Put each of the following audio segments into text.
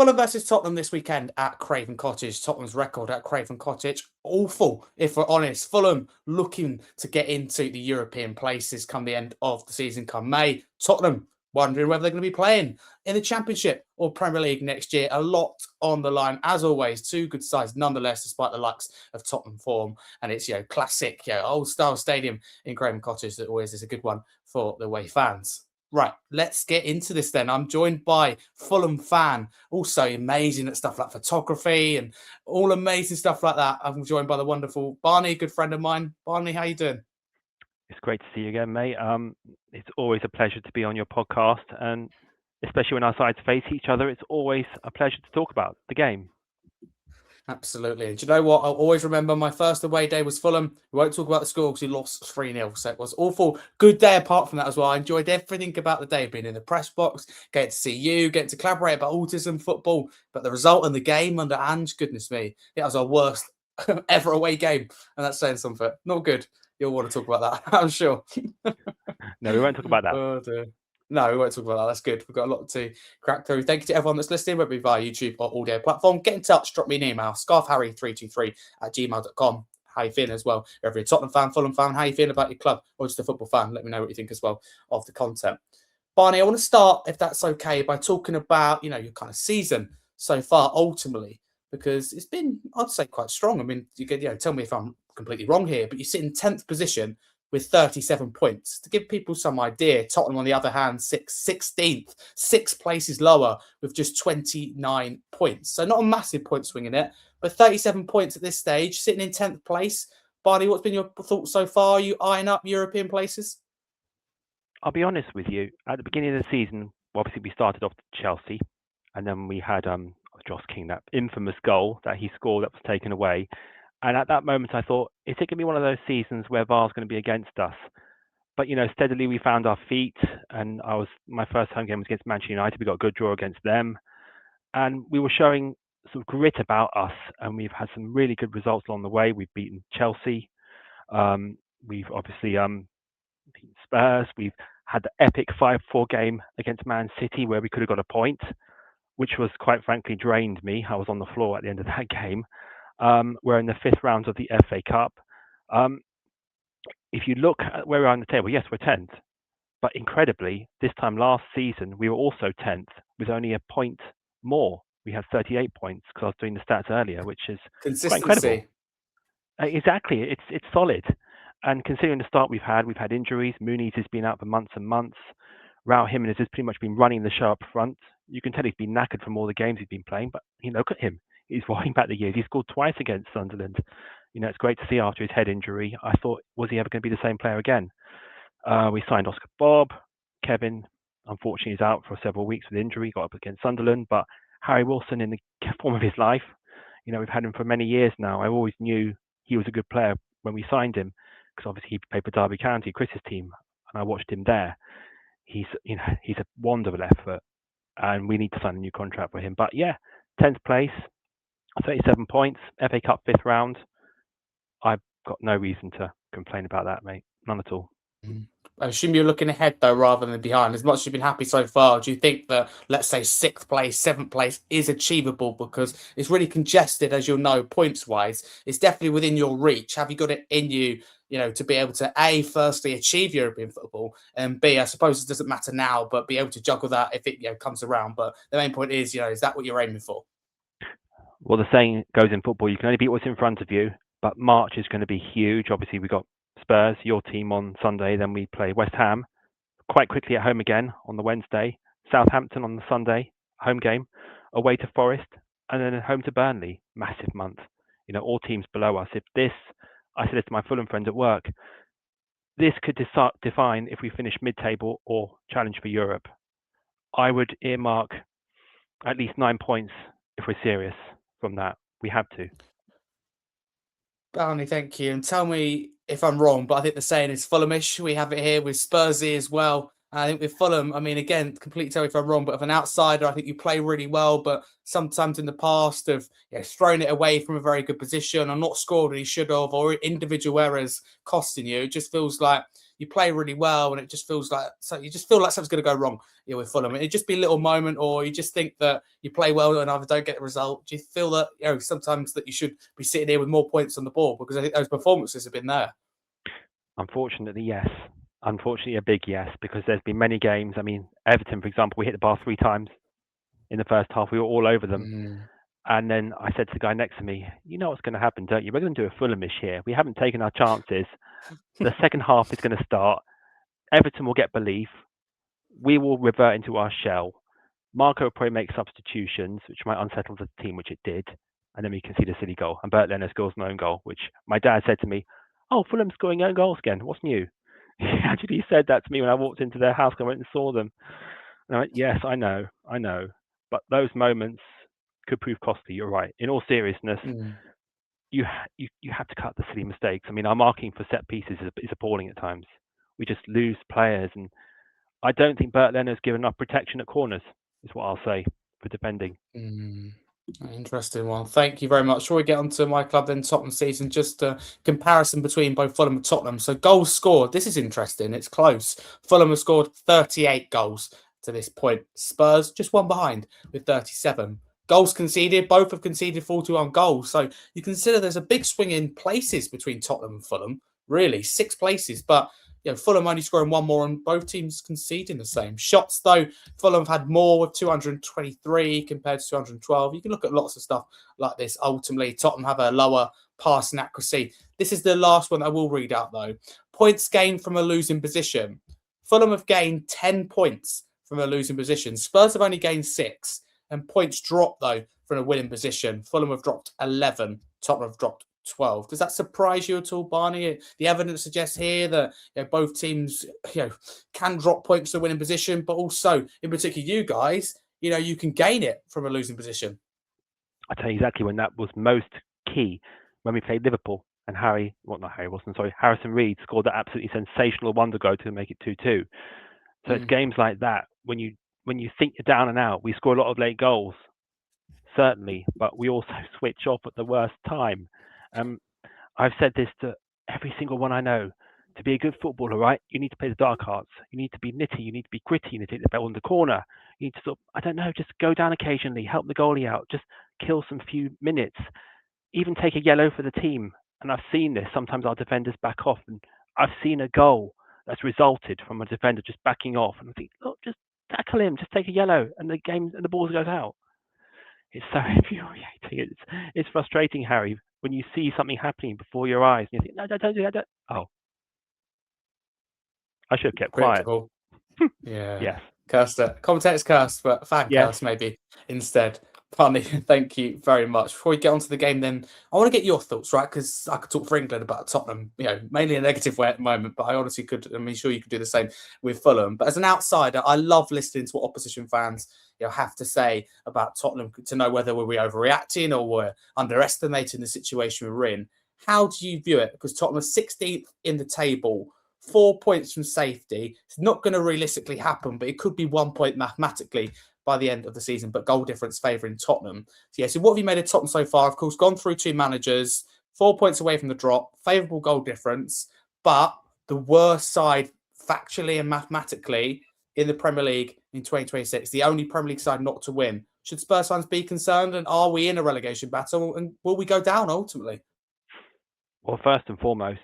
Fulham versus Tottenham this weekend at Craven Cottage. Tottenham's record at Craven Cottage, awful, if we're honest. Fulham looking to get into the European places come the end of the season, come May. Tottenham wondering whether they're going to be playing in the Championship or Premier League next year. A lot on the line, as always. Two good sides, nonetheless, despite the likes of Tottenham form. And it's, classic, old-style stadium in Craven Cottage that always is a good one for the away fans. Right, let's get into this then. I'm joined by Fulham fan, also amazing at stuff like photography and all amazing stuff like that. I'm joined by the wonderful Barney, a good friend of mine. Barney, how you doing? It's great to see you again, mate. It's always a pleasure to be on your podcast, and especially when our sides face each other, it's always a pleasure to talk about the game. Absolutely. And do you know what? I'll always remember my first away day was Fulham. We won't talk about the score because we lost 3-0. So it was awful. Good day apart from that as well. I enjoyed everything about the day, being in the press box, getting to see you, getting to collaborate about autism, football. But the result in the game under Ange, goodness me, it was our worst ever away game. And that's saying something. Not good. You'll want to talk about that, I'm sure. No, we won't talk about that. Oh, dear. No, we won't talk about that. That's good. We've got a lot to crack through. Thank you to everyone that's listening, whether it be via YouTube or audio platform. Get in touch. Drop me an email, scarfharry323@gmail.com. How you feeling as well? Whether you're a Tottenham fan, Fulham fan, how you feeling about your club or just a football fan? Let me know what you think as well of the content. Barney, I want to start, if that's okay, by talking about, your kind of season so far, ultimately, because it's been, I'd say, quite strong. I mean, you could, tell me if I'm completely wrong here, but you sit in 10th position with 37 points. To give people some idea, Tottenham, on the other hand, 16th, 6 places lower with just 29 points. So not a massive point swing in it, but 37 points at this stage, sitting in 10th place. Barney, what's been your thoughts so far? Are you eyeing up European places? I'll be honest with you. At the beginning of the season, obviously we started off Chelsea, and then we had Josh King, that infamous goal that he scored that was taken away. And at that moment, I thought, is it going to be one of those seasons where VAR's going to be against us? But steadily we found our feet, and my first home game was against Manchester United. We got a good draw against them, and we were showing sort of grit about us, and we've had some really good results along the way. We've beaten Chelsea, we've obviously beaten Spurs. We've had the epic 5-4 game against Man City where we could have got a point, which was quite frankly drained me. I was on the floor at the end of that game. We're in the 5th round of the FA Cup. If you look at where we are on the table, yes, we're 10th. But incredibly, this time last season, we were also 10th with only a point more. We had 38 points because I was doing the stats earlier, which is quite incredible. Exactly. It's solid. And considering the start we've had injuries. Muniz has been out for months and months. Raul Jimenez has pretty much been running the show up front. You can tell he's been knackered from all the games he's been playing, but look at him. He's rolling back the years. He scored twice against Sunderland. It's great to see after his head injury. I thought, was he ever going to be the same player again? We signed Oscar Bob. Kevin, unfortunately, is out for several weeks with injury. Got up against Sunderland. But Harry Wilson, in the form of his life, we've had him for many years now. I always knew he was a good player when we signed him, because obviously he played for Derby County, Chris's team, and I watched him there. He's a wonderful effort, and we need to sign a new contract for him. But yeah, 10th place, 37 points, FA Cup 5th round. I've got no reason to complain about that, mate. None at all. I assume you're looking ahead, though, rather than behind. As much as you've been happy so far, do you think that, let's say, 6th place, 7th place is achievable? Because it's really congested, as you'll know, points-wise. It's definitely within your reach. Have you got it in you, to be able to, A, firstly, achieve European football, and B, I suppose it doesn't matter now, but be able to juggle that if it comes around. But the main point is, is that what you're aiming for? Well, the saying goes in football, you can only beat what's in front of you, but March is going to be huge. Obviously, we got Spurs, your team, on Sunday. Then we play West Ham quite quickly at home again on the Wednesday. Southampton on the Sunday, home game, away to Forest, and then home to Burnley. Massive month. All teams below us. I said this to my Fulham friends at work, this could define if we finish mid-table or challenge for Europe. I would earmark at least 9 points if we're serious from that. We have to. Barney, thank you. And tell me if I'm wrong, but I think the saying is Fulhamish. We have it here with Spursy as well. I think with Fulham, I mean, again, completely tell me if I'm wrong, but of an outsider, I think you play really well, but sometimes in the past have thrown it away from a very good position or not scored when you should have, or individual errors costing you. It just feels like you play really well, and it just feels like you just feel like something's going to go wrong with Fulham. It'd just be a little moment, or you just think that you play well and either don't get the result. Do you feel that sometimes that you should be sitting here with more points on the board because I think those performances have been there? Unfortunately, yes. Unfortunately, a big yes, because there's been many games. I mean, Everton, for example, we hit the bar 3 times in the first half. We were all over them. And then I said to the guy next to me, you know what's going to happen, don't you? We're going to do a Fulhamish here. We haven't taken our chances. The second half is going to start. Everton will get belief. We will revert into our shell. Marco will probably make substitutions, which might unsettle the team, which it did. And then we concede a silly goal. And Bert Leno scores an own goal, which my dad said to me, oh, Fulham's scoring own goals again. What's new? He actually said that to me when I walked into their house. I went and saw them. And I went, yes, I know. But those moments could prove costly. You're right. In all seriousness, you have to cut the silly mistakes. I mean, our marking for set pieces is appalling at times. We just lose players. And I don't think Bert Leno's given enough protection at corners, is what I'll say, for defending. Interesting one. Thank you very much. Before we get on to my club then, Tottenham season, just a comparison between both Fulham and Tottenham. So goals scored. This is interesting. It's close. Fulham have scored 38 goals to this point. Spurs just one behind with 37. Goals conceded. Both have conceded 41 goals. So you consider there's a big swing in places between Tottenham and Fulham. Really, 6 places. But Fulham only scoring 1 more and both teams conceding the same. Shots, though, Fulham have had more with 223 compared to 212. You can look at lots of stuff like this. Ultimately, Tottenham have a lower passing accuracy. This is the last one I will read out, though. Points gained from a losing position. Fulham have gained 10 points from a losing position. Spurs have only gained 6. And points dropped, though, from a winning position. Fulham have dropped 11. Tottenham have dropped 12. Does that surprise you at all, Barney? The evidence suggests here that both teams can drop points to a winning position, but also, in particular, you guys, you can gain it from a losing position. I tell you exactly when that was most key, when we played Liverpool and Harrison Reed scored that absolutely sensational wonder goal to make it 2-2. So it's games like that when you think you're down and out. We score a lot of late goals, certainly, but we also switch off at the worst time. I've said this to every single one I know. To be a good footballer, right, you need to play the dark arts. You need to be nitty. You need to be gritty. You need to hit the ball in the corner. You need to just go down occasionally, help the goalie out, just kill some few minutes, even take a yellow for the team. And I've seen this. Sometimes our defenders back off, and I've seen a goal that's resulted from a defender just backing off. And I think, look, just tackle him, just take a yellow, and the ball goes out. It's so infuriating. It's frustrating, Harry, when you see something happening before your eyes and you think, no, don't do that. Oh, I should have kept quiet. Yeah. Yes. Cursed it. Commentator's cursed, but fan curse maybe instead. Barney, thank you very much. Before we get on to the game, then I want to get your thoughts, right? Because I could talk for England about Tottenham, mainly in a negative way at the moment, but I honestly could. I'm sure you could do the same with Fulham. But as an outsider, I love listening to what opposition fans have to say about Tottenham to know whether we're overreacting or we're underestimating the situation we're in. How do you view it? Because Tottenham are 16th in the table, 4 points from safety. It's not going to realistically happen, but it could be 1 point mathematically by the end of the season, but goal difference favouring Tottenham. So what have you made of Tottenham so far? Of course, gone through 2 managers, 4 points away from the drop, favourable goal difference, but the worst side factually and mathematically in the Premier League in 2026, the only Premier League side not to win. Should Spurs fans be concerned, and are we in a relegation battle, and will we go down ultimately? Well, first and foremost,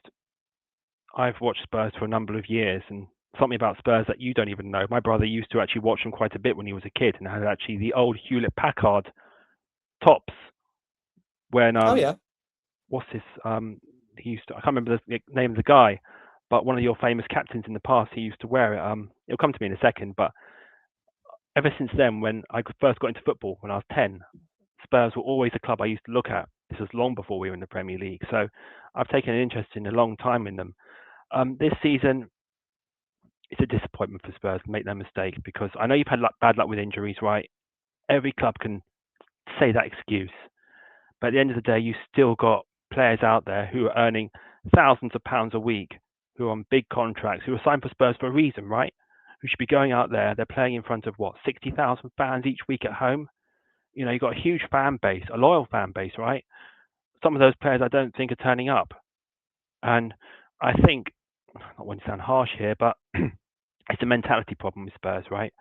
I've watched Spurs for a number of years, and something about Spurs that you don't even know. My brother used to actually watch them quite a bit when he was a kid, and had actually the old Hewlett-Packard tops when what's his he used to, I can't remember the name of the guy, but one of your famous captains in the past, he used to wear it. It'll come to me in a second, but ever since then, when I first got into football when I was 10, Spurs were always a club I used to look at. This was long before we were in the Premier League, so I've taken an interest in a long time in them. This season, it's a disappointment for Spurs, make no mistake, because I know you've had bad luck with injuries, right? Every club can say that excuse, but at the end of the day, you still got players out there who are earning thousands of pounds a week, who are on big contracts, who are signed for Spurs for a reason, right? who should be going out there. They're playing in front of 60,000 fans each week at home. You've got a huge fan base, a loyal fan base, right? Some of those players I don't think are turning up. And I think, I don't want to sound harsh here, but it's a mentality problem with Spurs, right?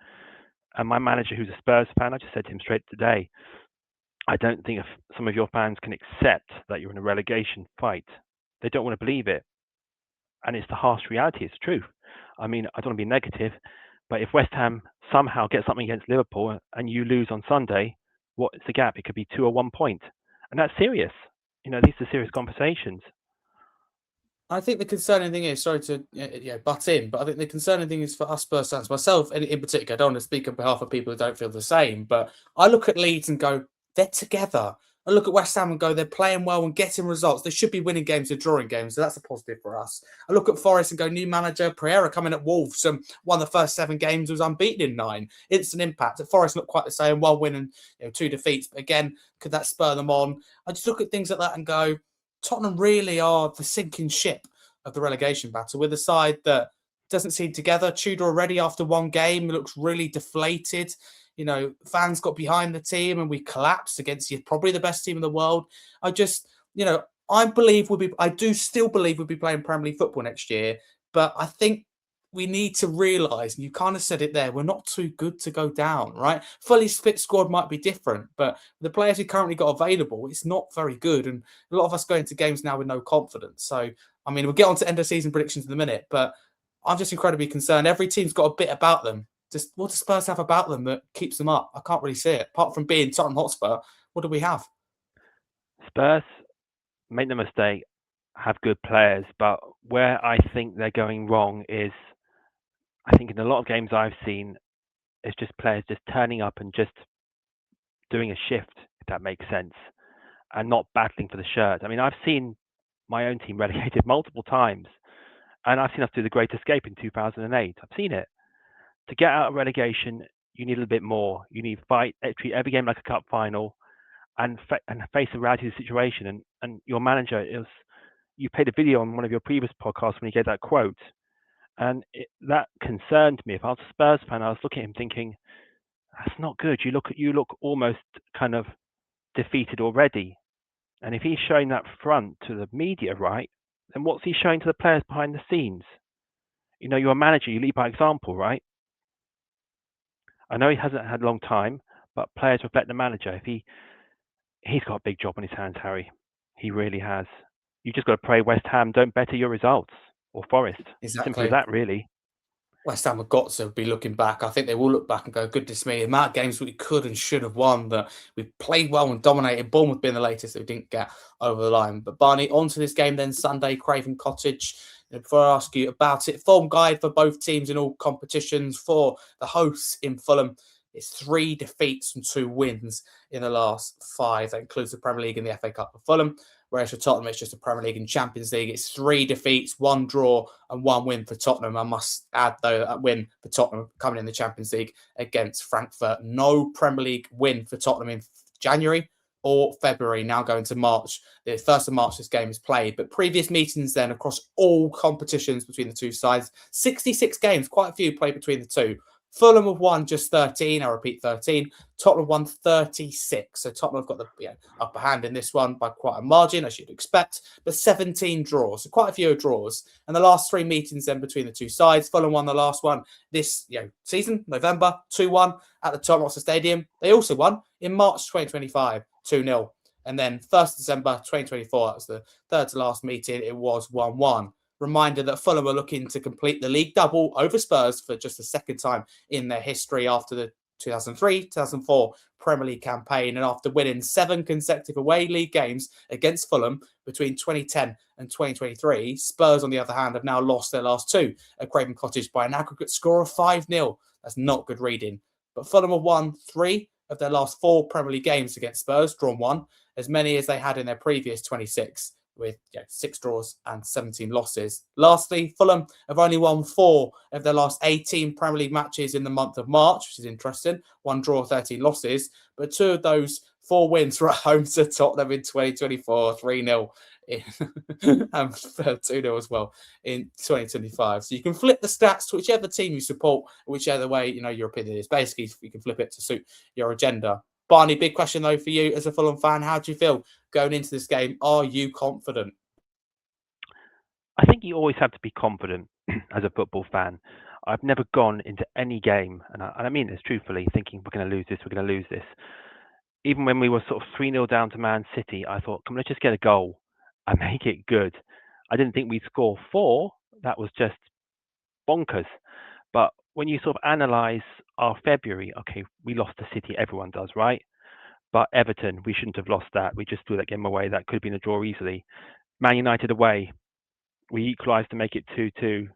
And my manager, who's a Spurs fan, I just said to him straight today, I don't think if some of your fans can accept that you're in a relegation fight, they don't want to believe it. And it's the harsh reality. It's true. I mean, I don't want to be negative, but if West Ham somehow get something against Liverpool and you lose on Sunday, what is the gap? It could be 2 or 1 point. And that's serious. These are serious conversations. I think the concerning thing is, sorry to butt in, but I think the concerning thing is for us Spurs fans, myself in particular, I don't want to speak on behalf of people who don't feel the same, but I look at Leeds and go, they're together. I look at West Ham and go, they're playing well and getting results. They should be winning games and drawing games, so that's a positive for us. I look at Forest and go, new manager, Pereira coming at Wolves, won the first 7 games, was unbeaten in 9. Instant impact. At Forest, not quite the same, 1 win and 2 defeats, but again, could that spur them on? I just look at things like that and go, Tottenham really are the sinking ship of the relegation battle. With a side that doesn't seem together. Tudor already after 1 game looks really deflated. Fans got behind the team and we collapsed against probably the best team in the world. I do still believe we'll be playing Premier League football next year, but I think we need to realise, and you kind of said it there, we're not too good to go down, right? Fully split squad might be different, but the players who currently got available, it's not very good. And a lot of us go into games now with no confidence. So, I mean, we'll get on to end of season predictions in a minute, but I'm just incredibly concerned. Every team's got a bit about them. Just what does Spurs have about them that keeps them up? I can't really see it. Apart from being Tottenham Hotspur, what do we have? Spurs, make no mistake, have good players, but where I think they're going wrong is, I think in a lot of games I've seen, it's just players just turning up and just doing a shift, if that makes sense, and not battling for the shirt. I mean, I've seen my own team relegated multiple times, and I've seen us do the Great Escape in 2008. I've seen it. To get out of relegation, you need a little bit more. You need fight, treat every game like a cup final, and face the reality of the situation. And your manager you played a video on one of your previous podcasts when he gave that quote, and that concerned me. If I was a Spurs fan, I was looking at him thinking, that's not good. You look almost kind of defeated already. And if he's showing that front to the media, right, then what's he showing to the players behind the scenes? You're a manager, you lead by example, right? I know he hasn't had a long time, but players reflect the manager. If he's got a big job on his hands, Harry. He really has. You just got to pray West Ham don't better your results, or Forest. Exactly. Simple as that, really. West Ham have got to be looking back. I think they will look back and go, goodness me, the amount of games we could and should have won, that we played well and dominated. Bournemouth being the latest that we didn't get over the line. But Barney, on to this game then, Sunday, Craven Cottage. Before I ask you about it, form guide for both teams in all competitions. For the hosts in Fulham, it's 3 defeats and 2 wins in the last 5. That includes the Premier League and the FA Cup for Fulham. Whereas for Tottenham, it's just the Premier League and Champions League. It's 3 defeats, 1 draw and 1 win for Tottenham. I must add, though, that win for Tottenham coming in the Champions League against Frankfurt. No Premier League win for Tottenham in January or February, now going to March. The 1st of March this game is played. But previous meetings then across all competitions between the two sides. 66 games, quite a few played between the two. Fulham have won just 13. I repeat, 13. Tottenham won 36. So Tottenham have got the upper hand in this one by quite a margin, as you'd expect. But 17 draws. So quite a few draws. And the last 3 meetings then between the two sides. Fulham won the last one this season, November, 2-1 at the Tottenham Hotspur Stadium. They also won in March 2025, 2-0. And then 1st December 2024, that was the 3rd to last meeting. It was 1-1. Reminder that Fulham are looking to complete the league double over Spurs for just the 2nd time in their history after the 2003-2004 Premier League campaign, and after winning 7 consecutive away league games against Fulham between 2010 and 2023. Spurs, on the other hand, have now lost their last 2 at Craven Cottage by an aggregate score of 5-0. That's not good reading. But Fulham have won 3 of their last 4 Premier League games against Spurs, drawn 1, as many as they had in their previous 26. With 6 draws and 17 losses. Lastly, Fulham have only won 4 of their last 18 Premier League matches in the month of March, which is interesting. 1 draw, 13 losses. But 2 of those 4 wins were at home to Tottenham in 2024, 3-0 in and 2-0 as well in 2025. So you can flip the stats to whichever team you support, whichever way your opinion is. Basically, you can flip it to suit your agenda. Barney, big question though for you as a Fulham fan. How do you feel going into this game? Are you confident? I think you always have to be confident as a football fan. I've never gone into any game, and I mean this truthfully, thinking we're going to lose this, we're going to lose this. Even when we were sort of 3-0 down to Man City, I thought, come on, let's just get a goal and make it good. I didn't think we'd score 4. That was just bonkers. But when you sort of analyse our February, okay, we lost to City, everyone does, right? But Everton, we shouldn't have lost that. We just threw that game away. That could have been a draw easily. Man United away, we equalised to make it 2-2,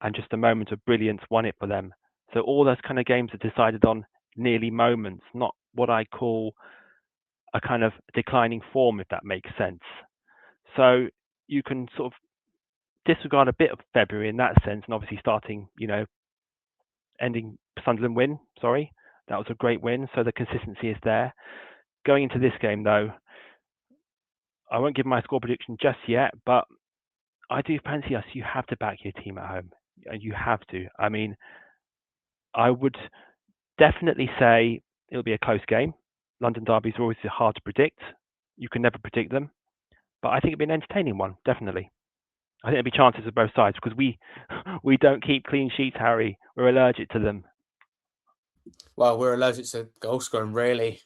and just a moment of brilliance won it for them. So all those kind of games are decided on nearly moments, not what I call a kind of declining form, if that makes sense. So you can sort of disregard a bit of February in that sense, and obviously starting, ending Sunderland win. Sorry, that was a great win. So the consistency is there. Going into this game, though, I won't give my score prediction just yet, but I do fancy us. You have to back your team at home. You have to. I mean, I would definitely say it'll be a close game. London derbies are always hard to predict. You can never predict them. But I think it'll be an entertaining one, definitely. I think there'll be chances of both sides because we don't keep clean sheets, Harry. We're allergic to them. Well, we're allergic to goal scoring, really.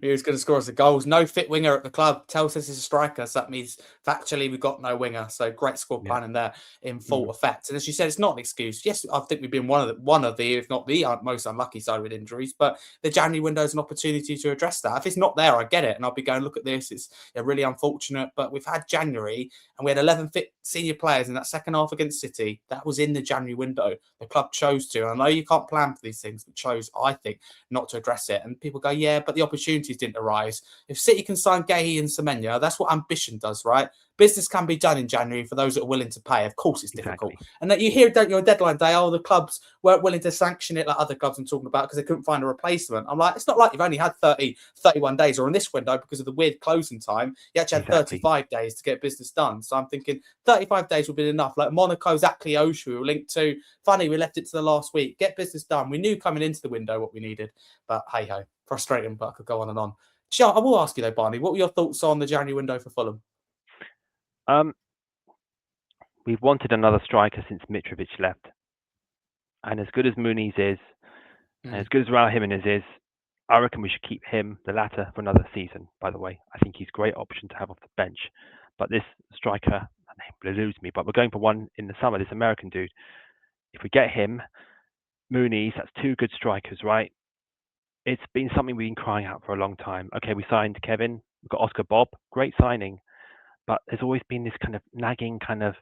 Who's going to score us the goals? No fit winger at the club. Tells us he's a striker, so that means factually we've got no winger. So great squad planning there in full effect. And as you said, it's not an excuse. Yes, I think we've been one of the, if not the most unlucky side with injuries. But the January window is an opportunity to address that. If it's not there, I get it, and I'll be going, look at this. It's really unfortunate, but we've had January, and we had 11 fit senior players in that second half against City. That was in the January window. The club chose to. And I know you can't plan for these things, but chose, I think, not to address it. And people go, yeah, but the opportunities didn't arise. If City can sign Gahey and Semenya, that's what ambition does, right? Business can be done in January for those that are willing to pay. Of course, it's difficult. Exactly. And that you hear, don't you, on deadline day, the clubs weren't willing to sanction it like other clubs I'm talking about because they couldn't find a replacement. I'm like, it's not like you've only had 31 days, or in this window, because of the weird closing time, you actually had 35 days to get business done. So I'm thinking 35 days would be enough. Like Monaco's Aklioshu, we were linked to. Funny, we left it to the last week. Get business done. We knew coming into the window what we needed. But hey-ho, frustrating, but I could go on and on. I will ask you though, Barney, what were your thoughts on the January window for Fulham? We've wanted another striker since Mitrovic left. And as good as Muniz is, and as good as Raul Jimenez is, I reckon we should keep him, the latter, for another season, by the way. I think he's a great option to have off the bench. But this striker, that name eludes me, but we're going for one in the summer, this American dude. If we get him, Muniz, that's 2 good strikers, right? It's been something we've been crying out for a long time. Okay, we signed Kevin, we've got Oscar Bob, great signing. But there's always been this kind of nagging kind of,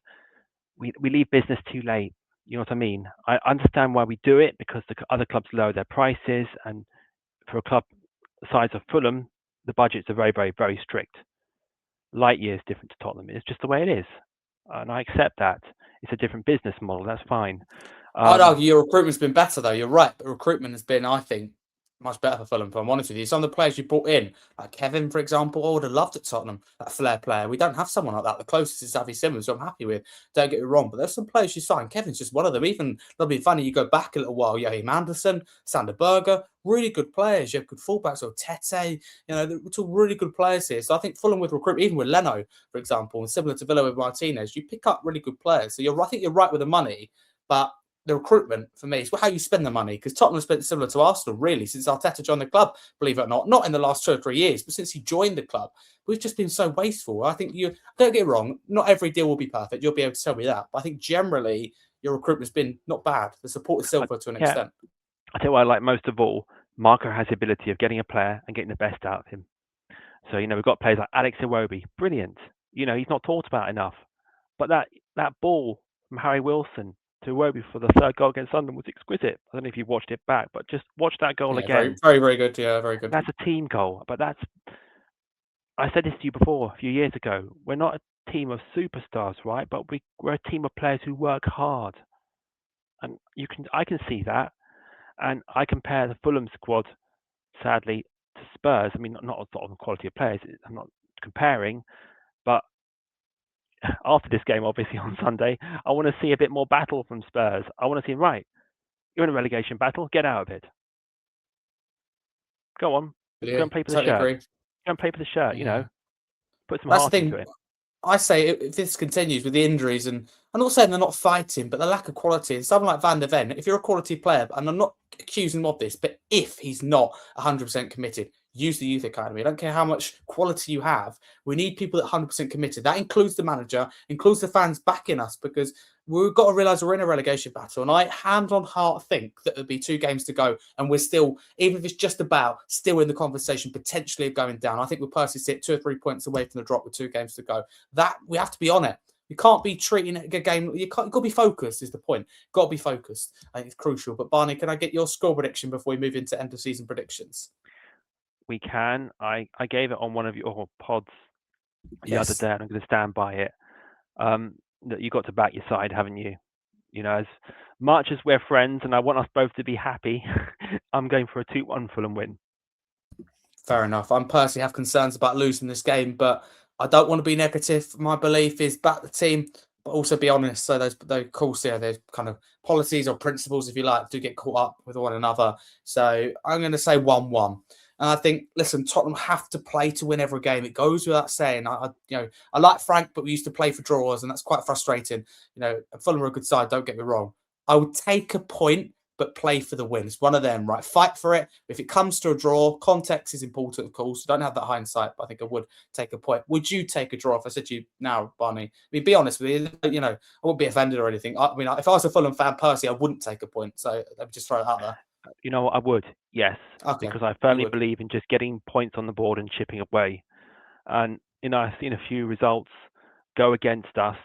we leave business too late. You know what I mean? I understand why we do it, because the other clubs lower their prices, and for a club the size of Fulham, the budgets are very, very, very strict. Light years different to Tottenham. It's just the way it is, and I accept that. It's a different business model. That's fine. I'd argue your recruitment's been better, though. You're right, but recruitment has been, I think, much better for Fulham, if I'm honest with you. Some of the players you brought in, like Kevin, for example, I would have loved at Tottenham, that flair player. We don't have someone like that. The closest is Xavi Simons, who I'm happy with. Don't get me wrong, but there's some players you signed. Kevin's just one of them. Even, it'll be funny, you go back a little while, Joachim Anderson, Sander Berger, really good players. You have good fullbacks, or Tete, we're all really good players here. So I think Fulham with recruitment, even with Leno, for example, and similar to Villa with Martinez, you pick up really good players. So I think you're right with the money, but the recruitment for me is how you spend the money, because Tottenham has been similar to Arsenal really since Arteta joined the club, believe it or not in the last 2 or 3 years, but since he joined the club, we've just been so wasteful. I think don't get it wrong, not every deal will be perfect. You'll be able to tell me that, but I think generally your recruitment's been not bad. The support is silver to an extent. I tell you what I like most of all, Marco has the ability of getting a player and getting the best out of him. So we've got players like Alex Iwobi, brilliant. He's not talked about enough, but that ball from Harry Wilson to Iwobi for the 3rd goal against London was exquisite. I don't know if you've watched it back, but just watch that goal again. Very, very, very good. Yeah, very good. That's a team goal, but I said this to you before a few years ago. We're not a team of superstars, right? But we're a team of players who work hard, and I can see that, and I compare the Fulham squad, sadly, to Spurs. I mean, not on the quality of players. I'm not comparing, but after this game, obviously on Sunday, I want to see a bit more battle from Spurs. I want to see, right, you're in a relegation battle, get out of it. Go on, go Yeah, and play for the totally shirt. agree. Go and play for the shirt. Yeah. Put some That's the heart into thing. it. I say if this continues with the injuries, and I'm not saying they're not fighting, but the lack of quality. And someone like Van der Ven, if you're a quality player, and I'm not accusing him of this, but if he's not 100% committed, use the youth academy. I don't care how much quality you have. We need people that are 100% committed. That includes the manager, includes the fans backing us, because we've got to realise we're in a relegation battle. And I, hand on heart, think that there'll be 2 games to go, and we're still, even if it's just about, still in the conversation, potentially of going down. I think we'll personally sit 2 or 3 points away from the drop with 2 games to go. That we have to be on it. You can't be treating it a game. You've got to be focused. Is the point? Got to be focused. I think it's crucial. But Barney, can I get your score prediction before we move into end of season predictions? We can. I gave it on one of your pods the other Yes. day, and I'm going to stand by it. That you got to back your side, haven't you? As much as we're friends and I want us both to be happy, I'm going for a 2-1 Fulham win. Fair enough. I'm personally have concerns about losing this game, but I don't want to be negative. My belief is back the team, but also be honest. So those course there, there's kind of policies or principles, if you like, do get caught up with one another. So I'm going to say 1-1. And I think, listen, Tottenham have to play to win every game. It goes without saying. I like Frank, but we used to play for draws, and that's quite frustrating. Fulham are a good side. Don't get me wrong. I would take a point, but play for the win. It's one of them, right? Fight for it. If it comes to a draw, context is important, of course. Don't have that hindsight, but I think I would take a point. Would you take a draw if I said to you now, Barney? I mean, be honest with you. I wouldn't be offended or anything. I mean, if I was a Fulham fan personally, I wouldn't take a point. So let me just throw it out there. I would, yes, Okay, because I you firmly would. believe in just getting points on the board and chipping away. And I've seen a few results go against us,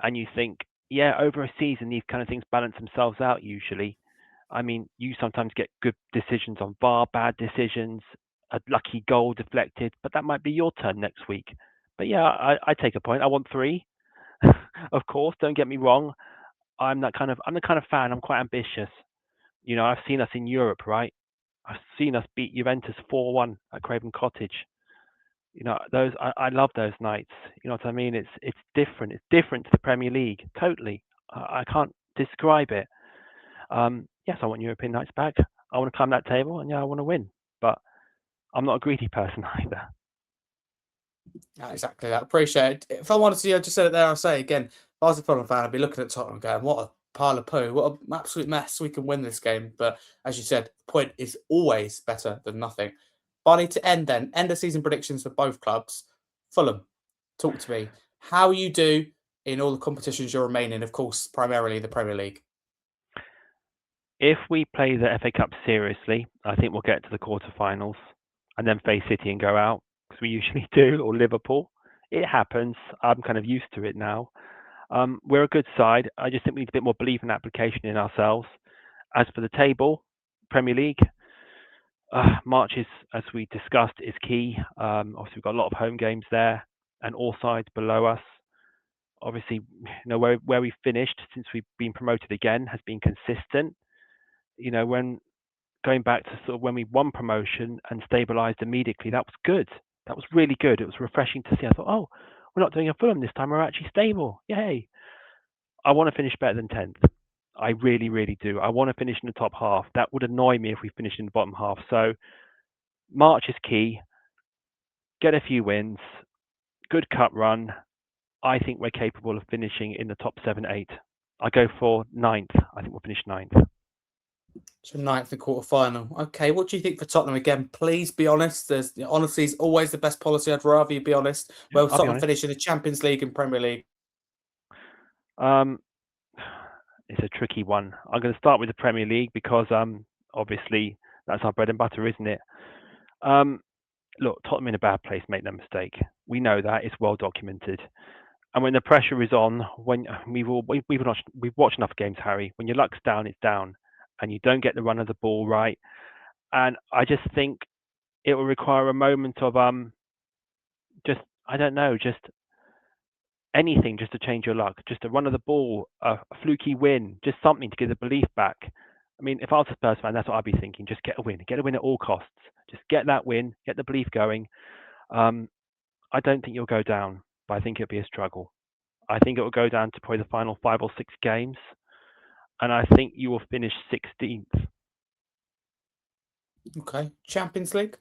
and you think, yeah, over a season these kind of things balance themselves out usually. I mean, you sometimes get good decisions on VAR, bad decisions, a lucky goal deflected, but that might be your turn next week. But yeah, I take a point. I want 3, of course. Don't get me wrong. I'm the kind of fan. I'm quite ambitious. I've seen us in Europe, right? I've seen us beat Juventus 4-1 at Craven Cottage. Those I love those nights. You know what I mean? It's different. It's different to the Premier League. Totally. I can't describe it. Yes, I want European nights back. I want to climb that table, and yeah, I want to win. But I'm not a greedy person either. Yeah, exactly that. Appreciate it. If I wanted to, I just said it there. I'll say it again. If I was a Fulham fan, I'd be looking at Tottenham going, what a pile of poo. What an absolute mess. We can win this game. But as you said, the point is always better than nothing. Barney, to end then, end of season predictions for both clubs. Fulham, talk to me. How you do in all the competitions you're remaining, of course, primarily the Premier League. If we play the FA Cup seriously, I think we'll get to the quarterfinals and then face City and go out, because we usually do, or Liverpool. It happens. I'm kind of used to it now. We're a good side. I just think we need a bit more belief and application in ourselves. As for the table, Premier League, March is, as we discussed, is key. Obviously, we've got a lot of home games there, and all sides below us. Obviously, where we finished since we've been promoted again has been consistent. When going back to sort of when we won promotion and stabilised immediately, that was good. That was really good. It was refreshing to see. I thought, oh, we're not doing a Fulham this time. We're actually stable. Yay! I want to finish better than 10th. I really, really do. I want to finish in the top half. That would annoy me if we finished in the bottom half. So March is key. Get a few wins. Good cup run. I think we're capable of finishing in the top 7, 8. I go for 9th. I think we'll finish 9th. So ninth and quarter final. Okay, what do you think for Tottenham again? Please be honest. Honesty is always the best policy. I'd rather you be honest. Yeah, Well, I'll be Tottenham honest. finish in the Champions League and Premier League. It's a tricky one. I'm going to start with the Premier League because obviously that's our bread and butter, isn't it? Look, Tottenham in a bad place, make no mistake. We know that. It's well documented. And when the pressure is on, when we've watched enough games, Harry. When your luck's down, it's down, and you don't get the run of the ball right. And I just think it will require a moment of just I don't know, just anything just to change your luck, just a run of the ball, a fluky win, just something to get the belief back. I mean, if I was a Spurs fan, that's what I'd be thinking. Just get a win at all costs. Just get that win, get the belief going. I don't think you'll go down, but I think it'll be a struggle. I think it will go down to probably the final 5 or 6 games, and I think you will finish 16th. Okay. Champions League?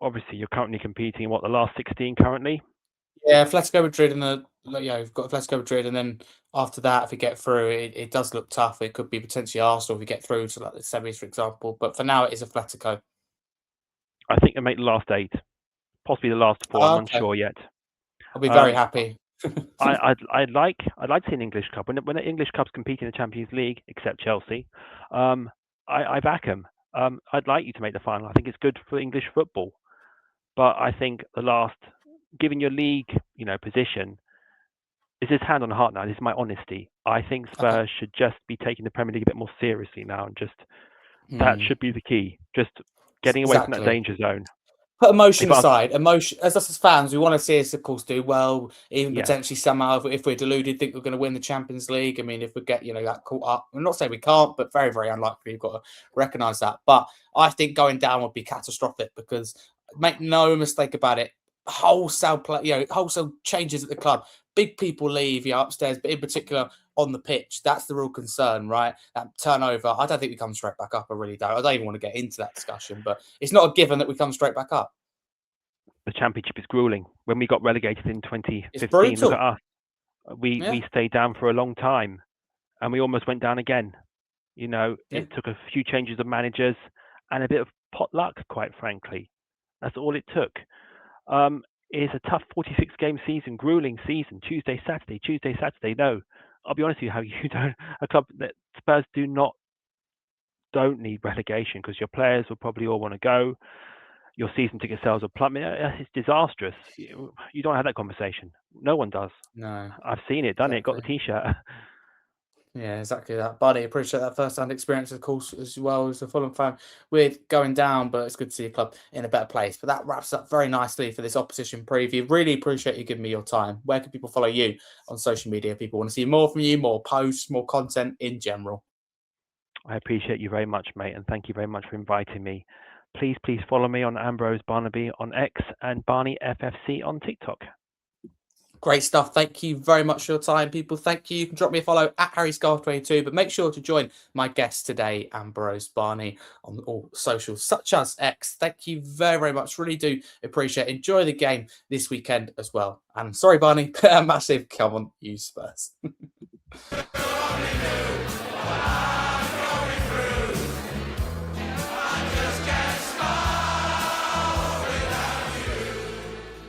Obviously, you're currently competing in the last 16 currently? Yeah, Atletico Madrid we've got Atletico Madrid, and then after that, if we get through, it does look tough. It could be potentially Arsenal if we get through to like the semis, for example. But for now, it is Atletico. I think they make the last 8, possibly the last 4. I'm Okay. unsure yet. I'll be very happy. I'd like to see an English club when the English clubs compete in the Champions League, except Chelsea. I back them. I'd like you to make the final. I think it's good for English football. But I think given your league, position, this is hand on heart now. This is my honesty. I think Spurs should just be taking the Premier League a bit more seriously now, and just that should be the key. Just getting away from that danger zone. Put emotion aside. Emotion, as us as fans, we want to see us, of course, do well. Even potentially somehow, if we're deluded, think we're going to win the Champions League. I mean, if we get that caught up, I'm not saying we can't, but very, very unlikely. You've got to recognise that. But I think going down would be catastrophic because make no mistake about it, wholesale changes at the club. Big people leave, upstairs, but in particular on the pitch. That's the real concern, right? That turnover. I don't think we come straight back up. I really don't. I don't even want to get into that discussion, but it's not a given that we come straight back up. The Championship is grueling. When we got relegated in 2015, look at us. We stayed down for a long time, and we almost went down again. It took a few changes of managers and a bit of pot luck, quite frankly. That's all it took. It's a tough 46-game season, grueling season. Tuesday, Saturday. No, I'll be honest with you, a club that Spurs don't need relegation because your players will probably all want to go. Your season ticket sales are plummeting. It's disastrous. You don't have that conversation. No one does. No, I've seen it, done it, got the T-shirt. Yeah, exactly that. Buddy, appreciate that first-hand experience, of course, as well as a Fulham fan with going down, but it's good to see a club in a better place. But that wraps up very nicely for this opposition preview. Really appreciate you giving me your time. Where can people follow you on social media? People want to see more from you, more posts, more content in general. I appreciate you very much, mate, and thank you very much for inviting me. Please follow me on Ambrose Barnaby on X and Barney FFC on TikTok. Great stuff. Thank you very much for your time, people. Thank you. You can drop me a follow at Scarfe22, but make sure to join my guest today, Ambrose Barney, on all socials such as X. Thank you very, very much. Really do appreciate it. Enjoy the game this weekend as well. And sorry, Barney, massive come on, you Spurs.